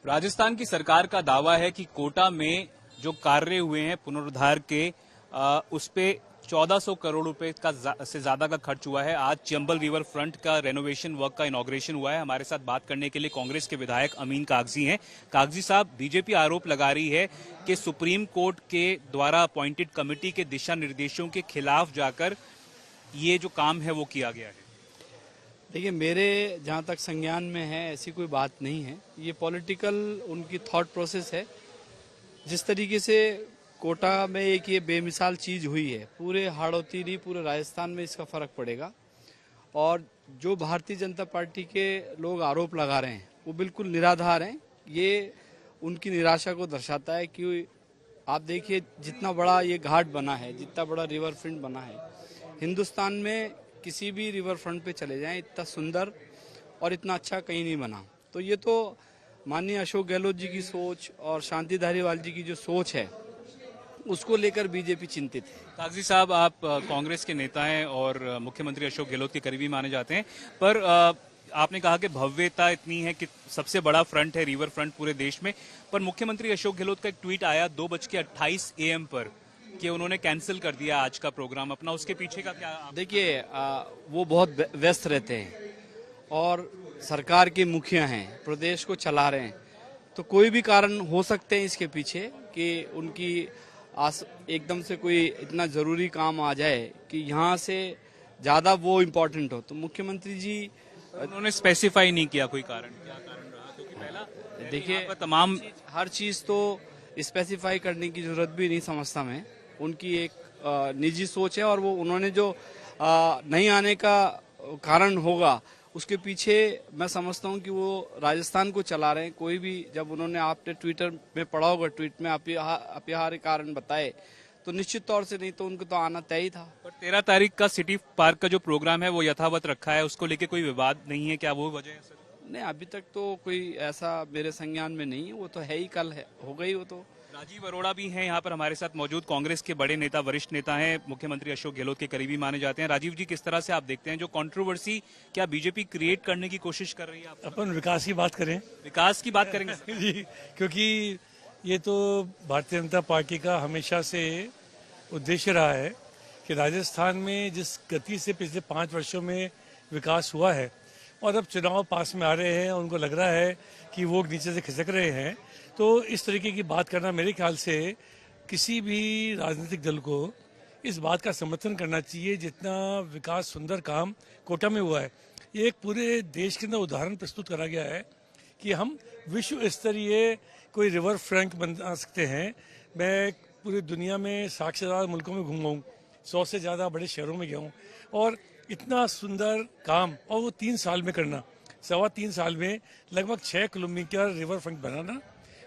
राजस्थान की सरकार का दावा है कि कोटा में जो कार्य हुए हैं पुनरुद्धार के उस पे 1400 करोड़ रुपए का से ज्यादा का खर्च हुआ है। आज चंबल रिवर फ्रंट का रेनोवेशन वर्क का इनॉग्रेशन हुआ है। हमारे साथ बात करने के लिए कांग्रेस के विधायक अमीन कागजी हैं। कागजी साहब, बीजेपी आरोप लगा रही है कि सुप्रीम कोर्ट के द्वारा अपॉइंटेड कमेटी के दिशा निर्देशों के खिलाफ जाकर ये जो काम है वो किया गया है। देखिए, मेरे जहाँ तक संज्ञान में है ऐसी कोई बात नहीं है। ये पॉलिटिकल उनकी थॉट प्रोसेस है। जिस तरीके से कोटा में एक ये बेमिसाल चीज हुई है, पूरे हाड़ौती नहीं पूरे राजस्थान में इसका फर्क पड़ेगा। और जो भारतीय जनता पार्टी के लोग आरोप लगा रहे हैं वो बिल्कुल निराधार हैं। ये उनकी निराशा को दर्शाता है कि आप देखिए, जितना बड़ा ये घाट बना है, जितना बड़ा रिवर फ्रंट बना है, हिंदुस्तान में किसी भी रिवर फ्रंट पे चले जाएं, इतना सुंदर और इतना अच्छा कहीं नहीं बना। तो ये तो माननीय अशोक गहलोत जी की सोच और शांति धारीवाल जी की जो सोच है उसको लेकर बीजेपी चिंतित है। कागजी साहब, आप कांग्रेस के नेता हैं और मुख्यमंत्री अशोक गहलोत के करीबी माने जाते हैं, पर आपने कहा कि भव्यता इतनी है कि सबसे बड़ा फ्रंट है रिवर फ्रंट पूरे देश में, पर मुख्यमंत्री अशोक गहलोत का एक ट्वीट आया 2:28 AM पर कि उन्होंने कैंसिल कर दिया आज का प्रोग्राम अपना। उसके पीछे का क्या? देखिए, वो बहुत व्यस्त रहते हैं और सरकार के मुखिया हैं, प्रदेश को चला रहे हैं, तो कोई भी कारण हो सकते हैं इसके पीछे कि उनकी एकदम से कोई इतना जरूरी काम आ जाए कि यहाँ से ज्यादा वो इम्पोर्टेंट हो। तो मुख्यमंत्री जी उन्होंने स्पेसिफाई नहीं किया कोई कारण, क्या कारण रहा? क्योंकि पहला देखिए, तमाम हर चीज तो स्पेसिफाई करने की जरूरत भी नहीं समझता मैं। उनकी एक निजी सोच है और वो उन्होंने जो नहीं आने का कारण होगा उसके पीछे मैं समझता हूं कि वो राजस्थान को चला रहे हैं। कोई भी, जब उन्होंने आपने ट्विटर में पढ़ा होगा, ट्वीट में अपरिहार्य कारण बताए, तो निश्चित तौर से नहीं तो उनको तो आना तय ही था। पर 13 तारीख का सिटी पार्क का जो प्रोग्राम है वो यथावत रखा है, उसको लेके कोई विवाद नहीं है, क्या वो वजह है सर? नहीं, अभी तक तो कोई ऐसा मेरे संज्ञान में नहीं है। वो तो है ही, कल है, हो गई वो तो। राजीव अरोड़ा भी हैं यहाँ पर हमारे साथ मौजूद, कांग्रेस के बड़े नेता, वरिष्ठ नेता हैं, मुख्यमंत्री अशोक गहलोत के करीबी माने जाते हैं। राजीव जी, किस तरह से आप देखते हैं जो कंट्रोवर्सी क्या बीजेपी क्रिएट करने की कोशिश कर रही है? अपन विकास की बात करें, विकास की बात करेंगे जी, क्योंकि ये तो भारतीय जनता पार्टी का हमेशा से उद्देश्य रहा है कि राजस्थान में जिस गति से पिछले 5 वर्षों में विकास हुआ है और अब चुनाव पास में आ रहे हैं, उनको लग रहा है कि वो नीचे से खिसक रहे हैं, तो इस तरीके की बात करना मेरे ख्याल से किसी भी राजनीतिक दल को इस बात का समर्थन करना चाहिए जितना विकास सुंदर काम कोटा में हुआ है। ये एक पूरे देश के अंदर उदाहरण प्रस्तुत करा गया है कि हम विश्व स्तरीय कोई रिवर फ्रंट बना सकते हैं। मैं पूरी दुनिया में 60 से ज़्यादा मुल्कों में घूमा हूँ, 100 से ज़्यादा बड़े शहरों में गया हूँ, और इतना सुंदर काम और वो 3 साल में करना, 3.25 साल में लगभग 6 किलोमीटर रिवर फ्रंट बनाना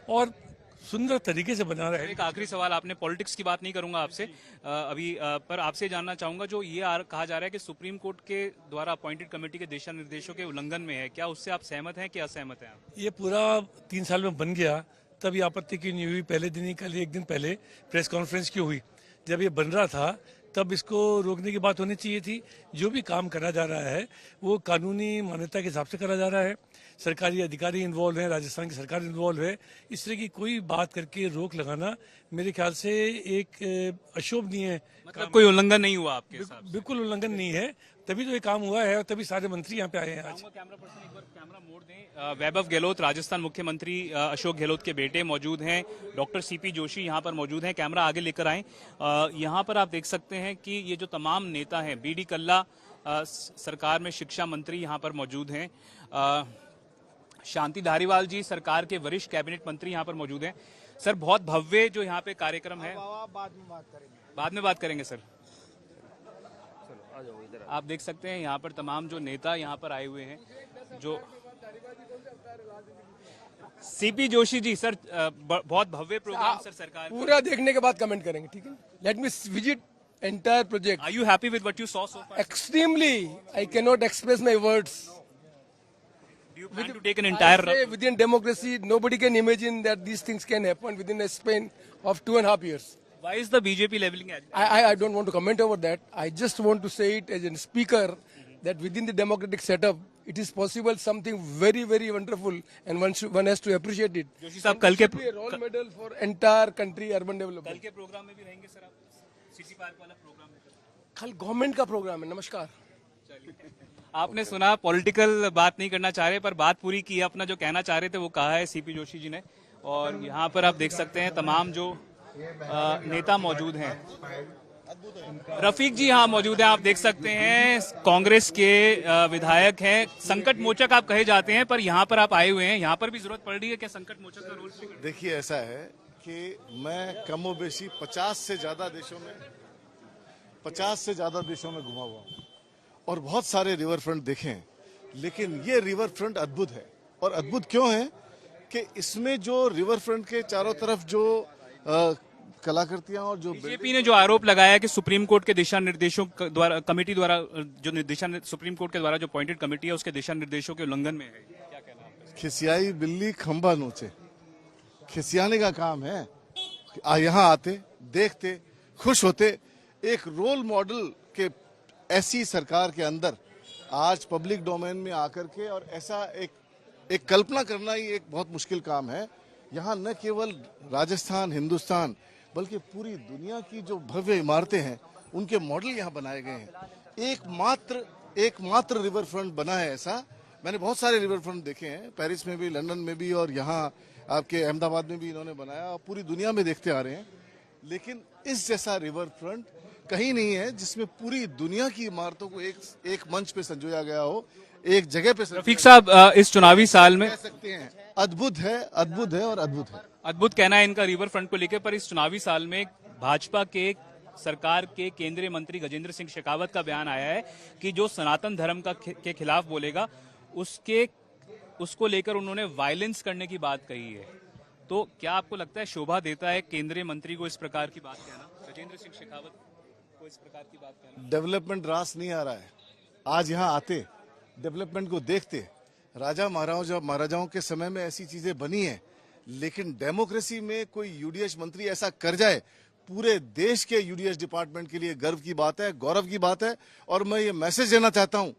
और सुंदर तरीके से बना रहे हैं। एक आखिरी सवाल, आपने पॉलिटिक्स की बात नहीं करूंगा आपसे अभी, पर आपसे जानना चाहूंगा, जो ये कहा जा रहा है कि सुप्रीम कोर्ट के द्वारा अपॉइंटेड कमेटी के दिशा निर्देशों के उल्लंघन में है, क्या उससे आप सहमत हैं कि असहमत हैं? ये पूरा 3 साल में बन गया, तब ये आपत्ति क्यों नहीं हुई? पहले दिन ही, कल एक दिन पहले प्रेस कॉन्फ्रेंस क्यों हुई? जब ये बन रहा था तब इसको रोकने की बात होनी चाहिए थी। जो भी काम करा जा रहा है वो कानूनी मान्यता के हिसाब से करा जा रहा है। सरकारी अधिकारी इन्वॉल्व हैं, राजस्थान की सरकार इन्वॉल्व है। इस तरह की कोई बात करके रोक लगाना मेरे ख्याल से एक अशोभनीय है। मतलब कोई उल्लंघन नहीं हुआ आपके हिसाब से? बिल्कुल उल्लंघन नहीं है, तभी तो ये काम हुआ है और तभी सारे मंत्री यहाँ पे आए हैं आज। कैमरा पर्सन एक बार कैमरा मोड़ दें। वैभव गहलोत, राजस्थान मुख्यमंत्री अशोक गहलोत के बेटे मौजूद हैं, डॉक्टर सीपी जोशी यहाँ पर मौजूद हैं। कैमरा आगे लेकर आए। यहाँ पर आप देख सकते हैं कि ये जो तमाम नेता हैं, बीडी कल्ला सरकार में शिक्षा मंत्री यहाँ पर मौजूद हैं, शांति धारीवाल जी सरकार के वरिष्ठ कैबिनेट मंत्री यहाँ पर मौजूद हैं। सर, बहुत भव्य जो यहाँ पे कार्यक्रम है, बाद में बात करेंगे सर। आप देख सकते हैं यहाँ पर तमाम जो नेता यहाँ पर आए हुए हैं, जो सीपी जोशी जी, सर बहुत भव्य प्रोग्राम सर सरकार पूरा देखने के बाद कमेंट करेंगे, ठीक है? Let me visit entire project. Are you happy with what you saw so far? Extremely, I cannot express my words. Do you plan to take an entire I say within democracy, nobody can imagine that these things can happen within a span of 2.5 years. Why is the BJP leveling at? I don't want to comment over that. I just want to say it as a speaker that within the democratic setup, it is possible something very, very wonderful, and one has to appreciate it. Joshi साहब कल के Be a role model for entire country urban कल development. के programme में भी रहेंगे sir आप? City park वाला प्रोग्राम है। कल गवर्नमेंट का प्रोग्राम है। नमस्कार। आपने सुना, पॉलिटिकल बात नहीं करना चाह रहे, पर बात पूरी की। अपना जो कहना चाह रहे थे वो कहा है सीपी जोशी जी ने। और यहाँ पर आप देख सकते हैं तमाम जो नेता मौजूद हैं। रफीक जी यहाँ मौजूद हैं, आप देख सकते हैं कांग्रेस के विधायक हैं। संकट मोचक आप कहे जाते हैं, पर यहाँ पर आप आए हुए हैं, यहाँ पर भी जरूरत पड़ रही है क्या संकट मोचक का रोल? देखिए, ऐसा है कि मैं कमो बेशी 50 से ज्यादा देशों में घुमा हुआ हूँ और बहुत सारे रिवर फ्रंट देखे हैं, लेकिन ये रिवर फ्रंट अद्भुत है। और अद्भुत क्यों है कि इसमें जो रिवर फ्रंट के चारों तरफ जो कलाकृतियां और जो बीजेपी ने जो आरोप लगाया कि सुप्रीम कोर्ट के दिशा निर्देशों द्वारा, कमेटी द्वारा जो सुप्रीम कोर्ट के द्वारा जो अपॉइंटेड कमेटी है उसके दिशा निर्देशों के उल्लंघन में है, क्या कहना है? खिसियाई बिल्ली खंबा नोचे, खिसियाने का काम है। यहाँ आते, देखते, खुश होते। एक रोल मॉडल के ऐसी सरकार के अंदर आज पब्लिक डोमेन में आकर के और ऐसा एक कल्पना करना ही एक बहुत मुश्किल काम है। यहाँ न केवल राजस्थान, हिंदुस्तान, बल्कि पूरी दुनिया की जो भव्य इमारतें हैं उनके मॉडल यहाँ बनाए गए हैं। एकमात्र रिवर फ्रंट बना है ऐसा। मैंने बहुत सारे रिवर फ्रंट देखे हैं, पेरिस में भी, लंदन में भी, और यहाँ आपके अहमदाबाद में भी इन्होंने बनाया, और पूरी दुनिया में देखते आ रहे हैं। लेकिन इस जैसा रिवर फ्रंट कहीं नहीं है जिसमें पूरी दुनिया की इमारतों को एक मंच पे संजोया गया हो, एक जगह पे। रफीक साहब, इस चुनावी साल में कह सकते हैं अद्भुत है और अद्भुत है। अद्भुत कहना है इनका रिवर फ्रंट को लेकर, पर इस चुनावी साल में भाजपा के सरकार के केंद्रीय मंत्री गजेंद्र सिंह शेखावत का बयान आया है कि जो सनातन धर्म के खिलाफ बोलेगा उसको लेकर उन्होंने वायलेंस करने की बात कही है। तो क्या आपको लगता है शोभा देता है केंद्रीय मंत्री को इस प्रकार की बात कहना, गजेंद्र सिंह शेखावत को इस प्रकार की बात कहना? डेवलपमेंट रास नहीं आ रहा है। आज यहाँ आते, डेवलपमेंट को देखते, राजा महाराजाओं के समय में ऐसी चीजें बनी हैं, लेकिन डेमोक्रेसी में कोई यूडीएच मंत्री ऐसा कर जाए, पूरे देश के यूडीएच डिपार्टमेंट के लिए गर्व की बात है, गौरव की बात है। और मैं ये मैसेज देना चाहता हूं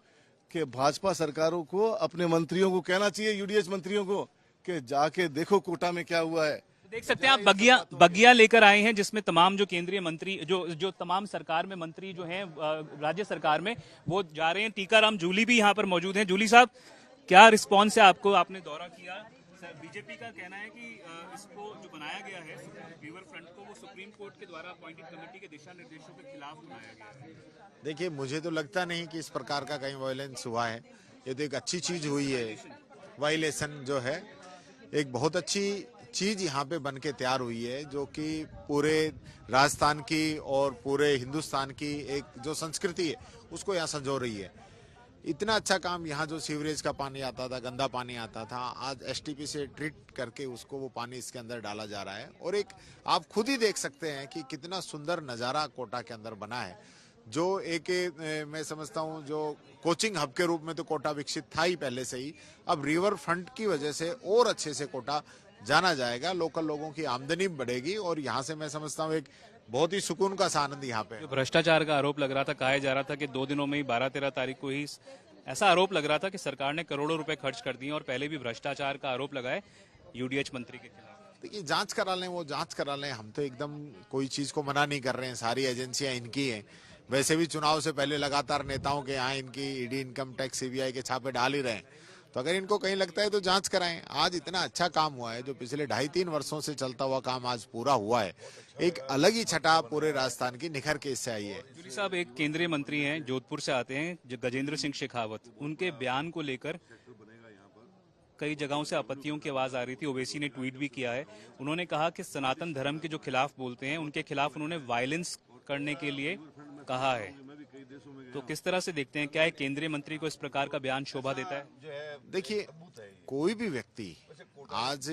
कि भाजपा सरकारों को अपने मंत्रियों को कहना चाहिए, यूडीएच मंत्रियों को, कि जाके देखो कोटा में क्या हुआ है। देख सकते हैं आप बगिया लेकर आए हैं जिसमें तमाम जो केंद्रीय मंत्री जो तमाम सरकार में मंत्री जो हैं राज्य सरकार में वो जा रहे हैं। टीकाराम जूली भी यहाँ पर मौजूद हैं। जूली साहब, क्या रिस्पांस है आपको? आपने दौरा किया। बीजेपी का कहना है कि इसको जो बनाया गया है रिवर फ्रंट को, वो सुप्रीम कोर्ट के द्वारा अपॉइंटेड कमेटी के दिशा निर्देशों के खिलाफ बनाया गया है। देखिए, मुझे तो लगता नहीं कि इस प्रकार का कहीं वायलेंस हुआ है। ये तो एक अच्छी चीज हुई है। वायलेशन जो है एक बहुत अच्छी चीज यहाँ पे बन के तैयार हुई है, जो कि पूरे राजस्थान की और पूरे हिंदुस्तान की एक जो संस्कृति है उसको यहाँ संजो रही है। इतना अच्छा काम, यहाँ जो सीवरेज का पानी आता था, गंदा पानी आता था, आज एसटीपी से ट्रीट करके उसको वो पानी इसके अंदर डाला जा रहा है। और एक आप खुद ही देख सकते हैं कि कितना सुंदर नज़ारा कोटा के अंदर बना है। जो मैं समझता हूँ जो कोचिंग हब के रूप में तो कोटा विकसित था ही पहले से ही, अब रिवर फ्रंट की वजह से और अच्छे से कोटा जाना जाएगा, लोकल लोगों की आमदनी बढ़ेगी और यहाँ से मैं समझता हूँ एक बहुत ही सुकून का सा आनंद यहाँ पे। भ्रष्टाचार का आरोप लग रहा था, कहा जा रहा था कि 2 दिनों में ही 12-13 तारीख को ही ऐसा आरोप लग रहा था कि सरकार ने करोड़ों रुपए खर्च कर दिए और पहले भी भ्रष्टाचार का आरोप लगाए यूडीएच मंत्री के खिलाफ। देखिए, जांच करा लें, वो जांच करा लें। हम तो एकदम कोई चीज को मना नहीं कर रहे हैं, सारी एजेंसियां इनकी हैं। वैसे भी चुनाव से पहले लगातार नेताओं के यहाँ इनकी ईडी, इनकम टैक्स, सीबीआई के छापे डाल ही रहे हैं। तो अगर इनको कहीं लगता है तो जांच कराएं। आज इतना अच्छा काम हुआ है, जो पिछले 2.5-3 वर्षों से चलता हुआ काम आज पूरा हुआ है। एक अलग ही छटा पूरे राजस्थान की निखर के इससे आई है। जूली साहब, एक केंद्रीय मंत्री हैं, जोधपुर से आते हैं, जो गजेंद्र सिंह शेखावत, उनके बयान को लेकर कई जगहों से आपत्तियों की आवाज आ रही थी। ओवैसी ने ट्वीट भी किया है। उन्होंने कहा कि सनातन धर्म के जो खिलाफ बोलते हैं उनके खिलाफ उन्होंने वायलेंस करने के लिए कहा है। तो किस तरह से देखते हैं, क्या एक केंद्रीय मंत्री को इस प्रकार का बयान शोभा देता है? देखिए, कोई भी व्यक्ति, आज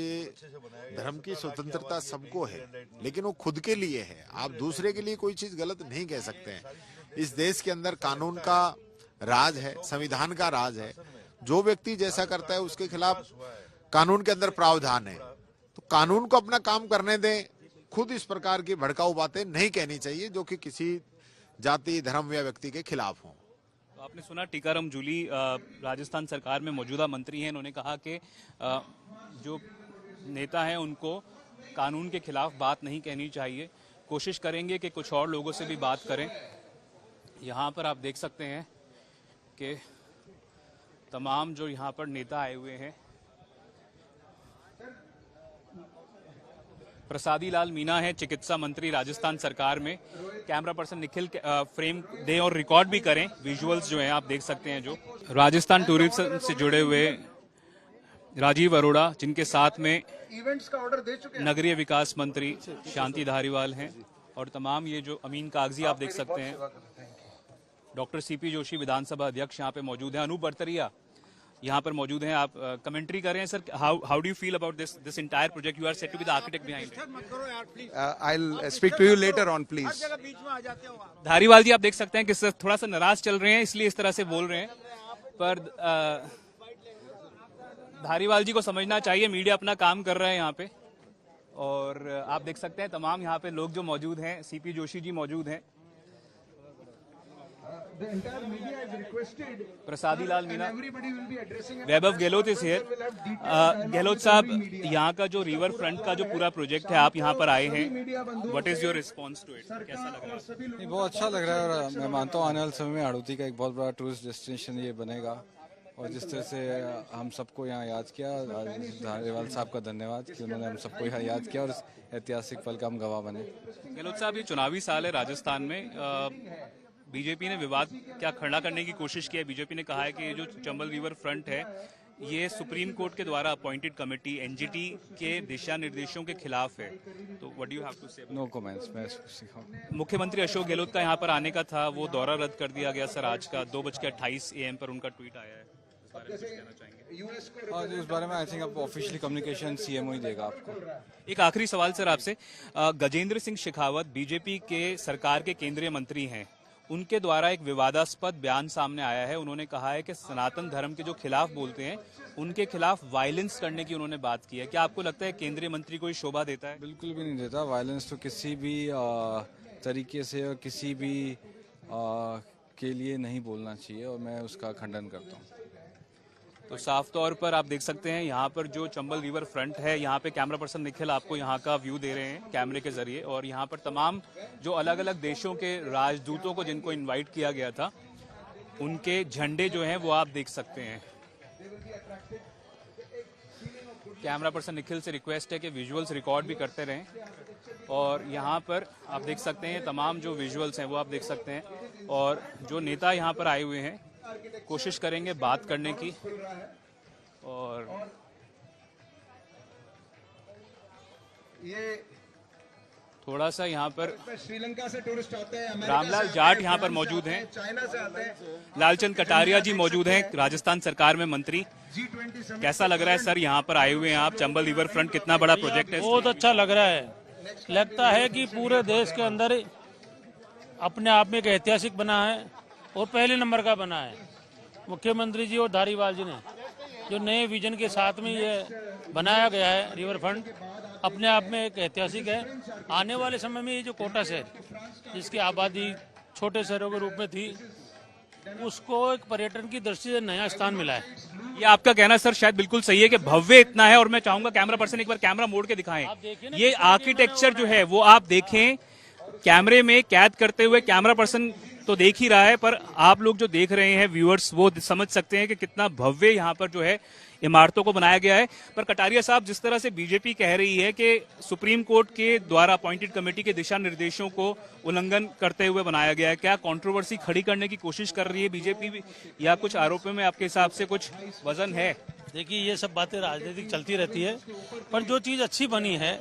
धर्म की स्वतंत्रता सबको है, लेकिन वो खुद के लिए है। आप दूसरे के लिए कोई चीज गलत नहीं कह सकते हैं। इस देश के अंदर कानून का राज है, संविधान का राज है। जो व्यक्ति जैसा करता है उसके खिलाफ कानून के अंदर प्रावधान है। तो कानून को अपना काम करने दें। खुद इस प्रकार की भड़काऊ बातें नहीं कहनी चाहिए जो कि किसी जाति, धर्म या व्यक्ति के खिलाफ हों। तो आपने सुना टीकाराम जूली राजस्थान सरकार में मौजूदा मंत्री हैं। इन्होंने कहा कि जो नेता हैं उनको कानून के खिलाफ बात नहीं कहनी चाहिए। कोशिश करेंगे कि कुछ और लोगों से भी बात करें। यहाँ पर आप देख सकते हैं कि तमाम जो यहाँ पर नेता आए हुए हैं। प्रसादी लाल मीना है चिकित्सा मंत्री राजस्थान सरकार में। कैमरा पर्सन निखिल फ्रेम दें और रिकॉर्ड भी करें। विजुअल्स जो हैं आप देख सकते हैं। जो राजस्थान टूरिज्म से जुड़े हुए राजीव अरोड़ा, जिनके साथ में इवेंट्स का ऑर्डर दे चुके हैं। नगरीय विकास मंत्री शांति धारीवाल हैं और तमाम ये जो अमीन कागजी आप देख सकते हैं। डॉक्टर सीपी जोशी विधानसभा अध्यक्ष यहाँ पे मौजूद हैं। अनूप बरतरिया यहाँ पर मौजूद हैं। आप कमेंट्री कर रहे हैं sir. How do you feel about this entire project? You are set to be the architect behind it. I'll speak to you later on, please. Dhariwal ji आप देख सकते हैं कि सर थोड़ा सा नाराज चल रहे हैं, इसलिए इस तरह से बोल रहे हैं। पर धारीवाल जी को समझना चाहिए, मीडिया अपना काम कर रहा है यहाँ पे। और आप देख सकते हैं तमाम यहाँ पे लोग जो मौजूद हैं। सीपी जोशी जी मौजूद हैं। The entire media is requested. Prasadi Lal Meena, Everybody will be addressing. Vaibhav Gehlot is here. Gehlot साहब, यहाँ का जो रिवर फ्रंट का जो पूरा प्रोजेक्ट है, आप यहाँ पर आए हैं, what is your response to it? कैसा लग रहा है? नहीं, बहुत अच्छा लग रहा है और मैं मानता हूँ आने वाले समय में हड़ौती का एक बहुत बड़ा टूरिस्ट डेस्टिनेशन ये बनेगा। और जिस तरह से हम सबको यहाँ याद किया, धारीवाल साहब का धन्यवाद कि उन्होंने हम सबको यहाँ याद किया और इस ऐतिहासिक पल का हम गवाह बने। गहलोत साहब, ये चुनावी साल है राजस्थान में। बीजेपी ने विवाद क्या खड़ा करने की कोशिश की है। बीजेपी ने कहा है कि ये जो चंबल रिवर फ्रंट है ये सुप्रीम कोर्ट के द्वारा अपॉइंटेड कमेटी एनजीटी के दिशा निर्देशों के खिलाफ है। तो what do you have to say? No comments. मैं सिखाऊं। मुख्यमंत्री अशोक गहलोत का यहाँ पर आने का था, वो दौरा रद्द कर दिया गया सर। आज का 2:28 AM पर उनका ट्वीट आया है। इस बारे में कुछ कहना चाहेंगे? और इस बारे में आई थिंक अब ऑफिशियली कम्युनिकेशन सीएमओ ही देगा आपको। एक आखिरी सवाल सर आपसे। गजेंद्र सिंह शेखावत बीजेपी के सरकार के केंद्रीय मंत्री हैं। उनके द्वारा एक विवादास्पद बयान सामने आया है। उन्होंने कहा है कि सनातन धर्म के जो खिलाफ बोलते हैं उनके खिलाफ वायलेंस करने की उन्होंने बात की है। क्या आपको लगता है केंद्रीय मंत्री को ये शोभा देता है? बिल्कुल भी नहीं देता। वायलेंस तो किसी भी तरीके से और किसी भी के लिए नहीं बोलना चाहिए और मैं उसका खंडन करता हूँ। तो साफ तौर पर आप देख सकते हैं यहाँ पर जो चंबल रिवर फ्रंट है, यहाँ पे कैमरा पर्सन निखिल आपको यहाँ का व्यू दे रहे हैं कैमरे के जरिए। और यहाँ पर तमाम जो अलग अलग देशों के राजदूतों को जिनको इनवाइट किया गया था, उनके झंडे जो हैं वो आप देख सकते हैं। कैमरा पर्सन निखिल से रिक्वेस्ट है कि विजुअल्स रिकॉर्ड भी करते रहें। और यहाँ पर आप देख सकते हैं तमाम जो विजुअल्स हैं वो आप देख सकते हैं। और जो नेता यहाँ पर आए हुए हैं कोशिश करेंगे बात करने की। और ये थोड़ा सा यहाँ पर श्रीलंका से टूरिस्ट आते हैं, अमेरिका रामलाल से जाट आते यहाँ पर फ्रांस से मौजूद आते हैं। चाइना से आते हैं। लालचंद कटारिया जी मौजूद हैं, राजस्थान सरकार में मंत्री। G20 समिट कैसा लग रहा है सर यहाँ पर आए हुए हैं आप? चंबल रिवर फ्रंट कितना बड़ा प्रोजेक्ट है? बहुत अच्छा लग रहा है। लगता है कि पूरे देश के अंदर अपने आप में एक ऐतिहासिक बना है और पहले नंबर का बना है। मुख्यमंत्री जी और धारीवाल जी ने जो नए विजन के साथ में ये बनाया गया है रिवर फ्रंट, अपने आप में एक ऐतिहासिक है। आने वाले समय में ये जो कोटा शहर जिसकी आबादी छोटे शहरों के रूप में थी, उसको एक पर्यटन की दृष्टि से नया स्थान मिला है। ये आपका कहना सर शायद बिल्कुल सही है कि भव्य इतना है। और मैं चाहूंगा कैमरा पर्सन एक बार कैमरा मोड़ के दिखाएं। ये आर्किटेक्चर जो है वो आप देखें, कैमरे में कैद करते हुए कैमरा पर्सन तो देख ही रहा है, पर आप लोग जो देख रहे हैं व्यूअर्स वो समझ सकते हैं कि कितना भव्य यहाँ पर जो है इमारतों को बनाया गया है। पर कटारिया साहब, जिस तरह से बीजेपी कह रही है कि सुप्रीम कोर्ट के द्वारा अपॉइंटेड कमेटी के दिशा निर्देशों को उल्लंघन करते हुए बनाया गया है, क्या कंट्रोवर्सी खड़ी करने की कोशिश कर रही है बीजेपी भी, या कुछ आरोपों में आपके हिसाब से कुछ वजन है? देखिए, ये सब बातें राजनीतिक चलती रहती है, पर जो चीज अच्छी बनी है,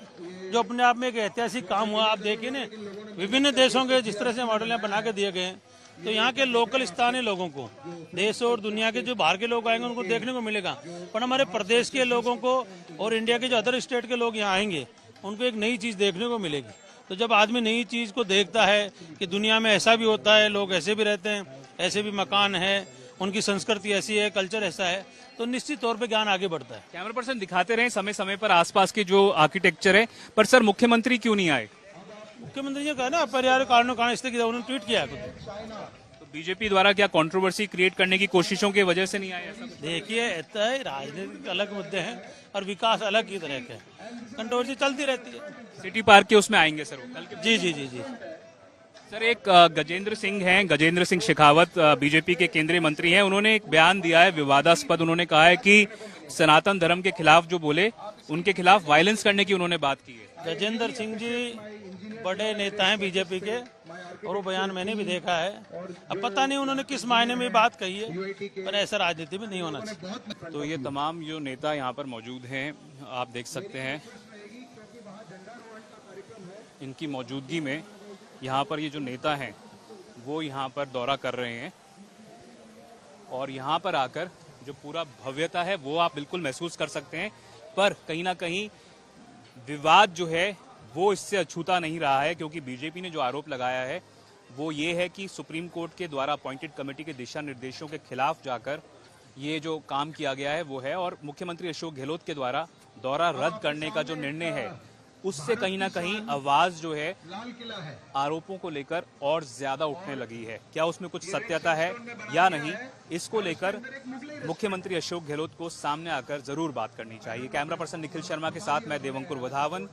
जो अपने आप में एक ऐतिहासिक काम हुआ, आप देखिए ना विभिन्न देशों के जिस तरह से मॉडल बना के दिए गए हैं, तो यहाँ के लोकल स्थानीय लोगों को, देश और दुनिया के जो बाहर के लोग आएंगे उनको देखने को मिलेगा, पर हमारे प्रदेश के लोगों को और इंडिया के जो अदर स्टेट के लोग यहाँ आएंगे उनको एक नई चीज देखने को मिलेगी। तो जब आदमी नई चीज को देखता है कि दुनिया में ऐसा भी होता है, लोग ऐसे भी रहते हैं, ऐसे भी मकान है, उनकी संस्कृति ऐसी है, कल्चर ऐसा है, तो निश्चित तौर पे ज्ञान आगे बढ़ता है। कैमरा पर्सन दिखाते रहे समय समय पर आसपास के जो आर्किटेक्चर है। पर सर, मुख्यमंत्री क्यों नहीं आए? मुख्यमंत्री ने कहा ना, अपरिहार्य कारणों कारण इसलिए उन्होंने ट्वीट किया है खुद। तो बीजेपी द्वारा क्या कंट्रोवर्सी क्रिएट करने की कोशिशों की वजह से नहीं आया ऐसा? देखिए इतना ही राजनीतिक अलग मुद्दे हैं और विकास अलग की तरह के, कंट्रोवर्सी चलती रहती है। सिटी पार्क के उसमें आएंगे सर वो कल के? जी जी जी जी। सर एक गजेंद्र सिंह हैं, गजेंद्र सिंह शेखावत बीजेपी के केंद्रीय मंत्री हैं, उन्होंने एक बयान दिया है विवादास्पद। उन्होंने कहा है कि सनातन धर्म के खिलाफ जो बोले उनके खिलाफ वायलेंस करने की उन्होंने बात की है। गजेंद्र सिंह जी बड़े नेता हैं बीजेपी के और वो बयान मैंने भी देखा है। अब पता नहीं उन्होंने किस मायने में बात कही है, पर ऐसा राजनीति में नहीं होना चाहिए। तो ये तमाम जो नेता यहाँ पर मौजूद हैं, आप देख सकते हैं इनकी मौजूदगी में यहाँ पर ये जो नेता हैं वो यहाँ पर दौरा कर रहे हैं और यहाँ पर आकर जो पूरा भव्यता है वो आप बिल्कुल महसूस कर सकते हैं। पर कहीं ना कहीं विवाद जो है वो इससे अछूता नहीं रहा है, क्योंकि बीजेपी ने जो आरोप लगाया है वो ये है कि सुप्रीम कोर्ट के द्वारा अपॉइंटेड कमेटी के दिशा निर्देशों के खिलाफ जाकर ये जो काम किया गया है वो है, और मुख्यमंत्री अशोक गहलोत के द्वारा दौरा रद्द करने का जो निर्णय है उससे कहीं ना कहीं आवाज जो है आरोपों को लेकर और ज्यादा उठने लगी है। क्या उसमें कुछ सत्यता है या नहीं, इसको लेकर मुख्यमंत्री अशोक गहलोत को सामने आकर जरूर बात करनी चाहिए। कैमरा पर्सन निखिल शर्मा के साथ मैं देवंकुर वधावन,